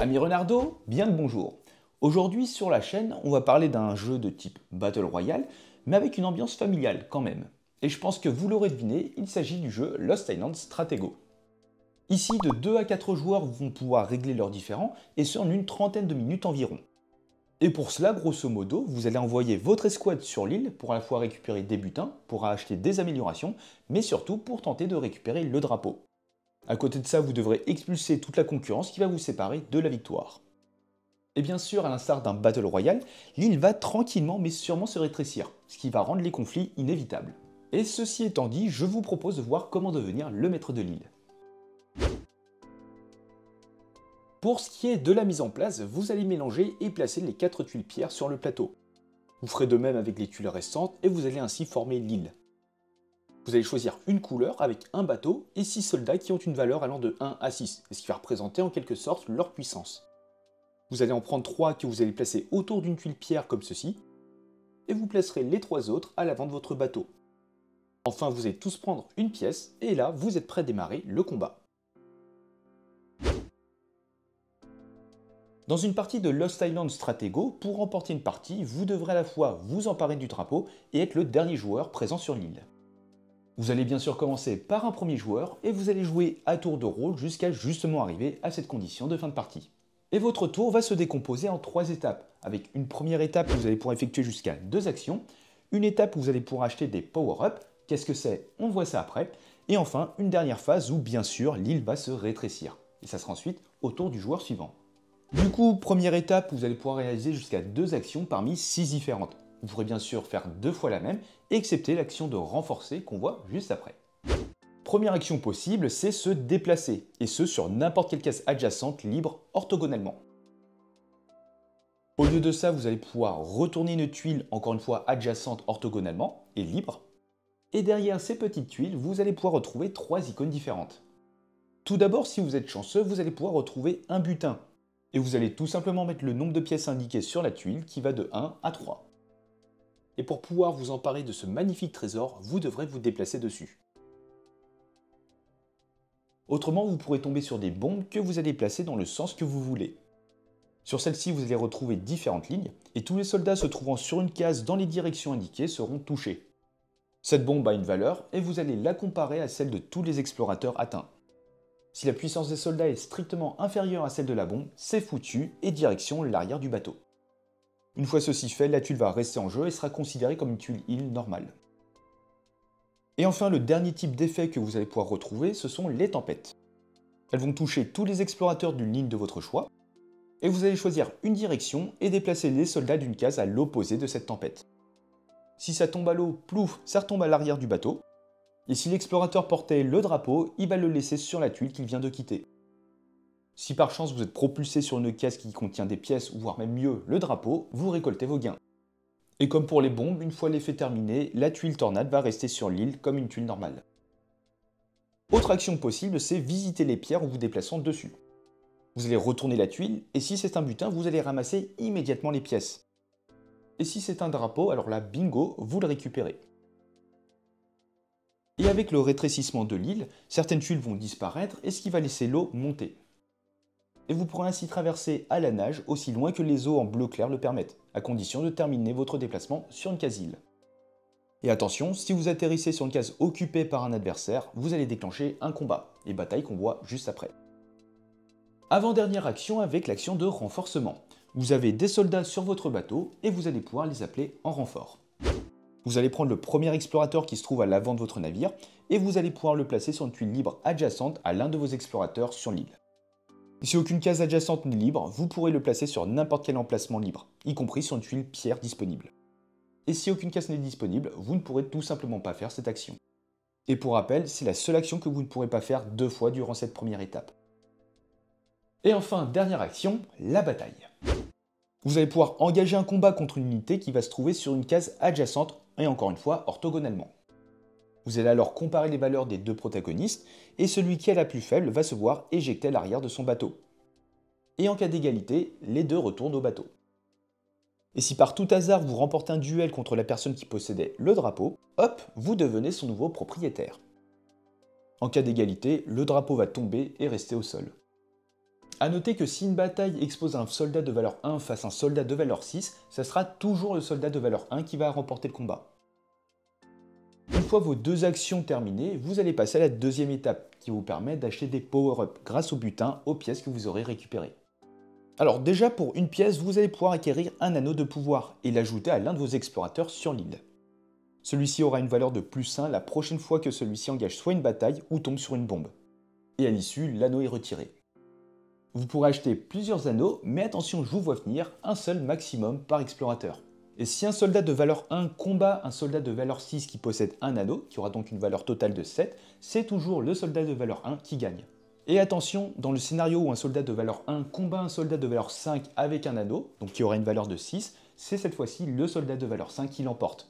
Ami Renardo, bien le bonjour. Aujourd'hui sur la chaîne, on va parler d'un jeu de type Battle Royale, mais avec une ambiance familiale quand même. Et je pense que vous l'aurez deviné, il s'agit du jeu Lost Island Stratego. Ici, de 2 à 4 joueurs vont pouvoir régler leurs différends, et ce en une trentaine de minutes environ. Et pour cela, grosso modo, vous allez envoyer votre escouade sur l'île pour à la fois récupérer des butins, pour acheter des améliorations, mais surtout pour tenter de récupérer le drapeau. À côté de ça, vous devrez expulser toute la concurrence qui va vous séparer de la victoire. Et bien sûr, à l'instar d'un Battle Royale, l'île va tranquillement mais sûrement se rétrécir, ce qui va rendre les conflits inévitables. Et ceci étant dit, je vous propose de voir comment devenir le maître de l'île. Pour ce qui est de la mise en place, vous allez mélanger et placer les 4 tuiles pierres sur le plateau. Vous ferez de même avec les tuiles restantes et vous allez ainsi former l'île. Vous allez choisir une couleur avec un bateau et 6 soldats qui ont une valeur allant de 1 à 6, ce qui va représenter en quelque sorte leur puissance. Vous allez en prendre 3 que vous allez placer autour d'une tuile pierre comme ceci, et vous placerez les 3 autres à l'avant de votre bateau. Enfin, vous allez tous prendre une pièce, et là, vous êtes prêts à démarrer le combat. Dans une partie de Lost Island Stratego, pour remporter une partie, vous devrez à la fois vous emparer du drapeau et être le dernier joueur présent sur l'île. Vous allez bien sûr commencer par un premier joueur, et vous allez jouer à tour de rôle jusqu'à justement arriver à cette condition de fin de partie. Et votre tour va se décomposer en 3 étapes, avec une première étape où vous allez pouvoir effectuer jusqu'à 2 actions, une étape où vous allez pouvoir acheter des power-ups, qu'est-ce que c'est? On voit ça après, et enfin une dernière phase où bien sûr l'île va se rétrécir, et ça sera ensuite au tour du joueur suivant. Du coup, première étape, vous allez pouvoir réaliser jusqu'à 2 actions parmi 6 différentes. Vous pourrez bien sûr faire 2 fois la même, excepté l'action de renforcer qu'on voit juste après. Première action possible, c'est se déplacer, et ce sur n'importe quelle case adjacente libre orthogonalement. Au lieu de ça, vous allez pouvoir retourner une tuile, encore une fois adjacente orthogonalement, et libre. Et derrière ces petites tuiles, vous allez pouvoir retrouver 3 icônes différentes. Tout d'abord, si vous êtes chanceux, vous allez pouvoir retrouver un butin. Et vous allez tout simplement mettre le nombre de pièces indiquées sur la tuile qui va de 1 à 3. Et pour pouvoir vous emparer de ce magnifique trésor, vous devrez vous déplacer dessus. Autrement, vous pourrez tomber sur des bombes que vous allez placer dans le sens que vous voulez. Sur celle-ci, vous allez retrouver différentes lignes, et tous les soldats se trouvant sur une case dans les directions indiquées seront touchés. Cette bombe a une valeur, et vous allez la comparer à celle de tous les explorateurs atteints. Si la puissance des soldats est strictement inférieure à celle de la bombe, c'est foutu, et direction l'arrière du bateau. Une fois ceci fait, la tuile va rester en jeu et sera considérée comme une tuile île normale. Et enfin, le dernier type d'effet que vous allez pouvoir retrouver, ce sont les tempêtes. Elles vont toucher tous les explorateurs d'une ligne de votre choix, et vous allez choisir une direction et déplacer les soldats d'une case à l'opposé de cette tempête. Si ça tombe à l'eau, plouf, ça retombe à l'arrière du bateau, et si l'explorateur portait le drapeau, il va le laisser sur la tuile qu'il vient de quitter. Si par chance vous êtes propulsé sur une case qui contient des pièces, ou voire même mieux, le drapeau, vous récoltez vos gains. Et comme pour les bombes, une fois l'effet terminé, la tuile tornade va rester sur l'île comme une tuile normale. Autre action possible, c'est visiter les pierres en vous déplaçant dessus. Vous allez retourner la tuile, et si c'est un butin, vous allez ramasser immédiatement les pièces. Et si c'est un drapeau, alors là, bingo, vous le récupérez. Et avec le rétrécissement de l'île, certaines tuiles vont disparaître, et ce qui va laisser l'eau monter. Et vous pourrez ainsi traverser à la nage aussi loin que les eaux en bleu clair le permettent, à condition de terminer votre déplacement sur une case île. Et attention, si vous atterrissez sur une case occupée par un adversaire, vous allez déclencher un combat, et bataille qu'on voit juste après. Avant-dernière action avec l'action de renforcement. Vous avez des soldats sur votre bateau, et vous allez pouvoir les appeler en renfort. Vous allez prendre le premier explorateur qui se trouve à l'avant de votre navire, et vous allez pouvoir le placer sur une tuile libre adjacente à l'un de vos explorateurs sur l'île. Si aucune case adjacente n'est libre, vous pourrez le placer sur n'importe quel emplacement libre, y compris sur une tuile pierre disponible. Et si aucune case n'est disponible, vous ne pourrez tout simplement pas faire cette action. Et pour rappel, c'est la seule action que vous ne pourrez pas faire 2 fois durant cette première étape. Et enfin, dernière action, la bataille. Vous allez pouvoir engager un combat contre une unité qui va se trouver sur une case adjacente, et encore une fois, orthogonalement. Vous allez alors comparer les valeurs des 2 protagonistes, et celui qui est la plus faible va se voir éjecter à l'arrière de son bateau. Et en cas d'égalité, les 2 retournent au bateau. Et si par tout hasard vous remportez un duel contre la personne qui possédait le drapeau, hop, vous devenez son nouveau propriétaire. En cas d'égalité, le drapeau va tomber et rester au sol. A noter que si une bataille expose un soldat de valeur 1 face à un soldat de valeur 6, ça sera toujours le soldat de valeur 1 qui va remporter le combat. Une fois vos deux actions terminées, vous allez passer à la deuxième étape qui vous permet d'acheter des power-ups grâce au butin aux pièces que vous aurez récupérées. Alors déjà pour une pièce, vous allez pouvoir acquérir un anneau de pouvoir et l'ajouter à l'un de vos explorateurs sur l'île. Celui-ci aura une valeur de +1 la prochaine fois que celui-ci engage soit une bataille ou tombe sur une bombe. Et à l'issue, l'anneau est retiré. Vous pourrez acheter plusieurs anneaux, mais attention, je vous vois venir, un seul maximum par explorateur. Et si un soldat de valeur 1 combat un soldat de valeur 6 qui possède un anneau, qui aura donc une valeur totale de 7, c'est toujours le soldat de valeur 1 qui gagne. Et attention, dans le scénario où un soldat de valeur 1 combat un soldat de valeur 5 avec un anneau, donc qui aura une valeur de 6, c'est cette fois-ci le soldat de valeur 5 qui l'emporte.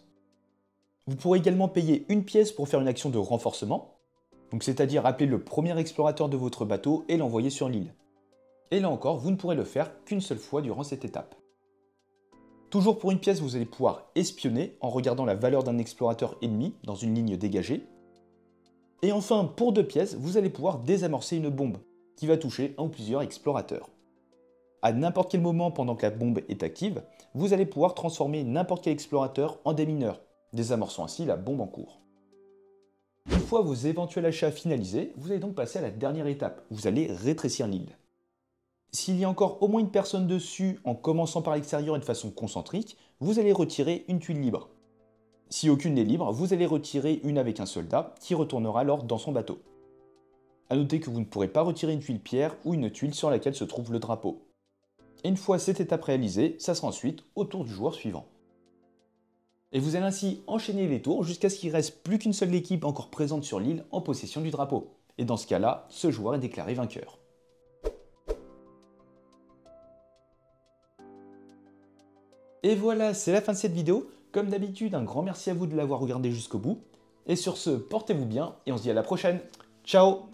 Vous pourrez également payer une pièce pour faire une action de renforcement, donc c'est-à-dire appeler le premier explorateur de votre bateau et l'envoyer sur l'île. Et là encore, vous ne pourrez le faire qu'une seule fois durant cette étape. Toujours pour une pièce, vous allez pouvoir espionner en regardant la valeur d'un explorateur ennemi dans une ligne dégagée. Et enfin, pour 2 pièces, vous allez pouvoir désamorcer une bombe qui va toucher un ou plusieurs explorateurs. À n'importe quel moment pendant que la bombe est active, vous allez pouvoir transformer n'importe quel explorateur en démineur, désamorçant ainsi la bombe en cours. Une fois vos éventuels achats finalisés, vous allez donc passer à la dernière étape, vous allez rétrécir l'île. S'il y a encore au moins une personne dessus en commençant par l'extérieur et de façon concentrique, vous allez retirer une tuile libre. Si aucune n'est libre, vous allez retirer une avec un soldat qui retournera alors dans son bateau. A noter que vous ne pourrez pas retirer une tuile pierre ou une tuile sur laquelle se trouve le drapeau. Et une fois cette étape réalisée, ça sera ensuite au tour du joueur suivant. Et vous allez ainsi enchaîner les tours jusqu'à ce qu'il ne reste plus qu'une seule équipe encore présente sur l'île en possession du drapeau. Et dans ce cas-là, ce joueur est déclaré vainqueur. Et voilà, c'est la fin de cette vidéo. Comme d'habitude, un grand merci à vous de l'avoir regardé jusqu'au bout. Et sur ce, portez-vous bien et on se dit à la prochaine. Ciao!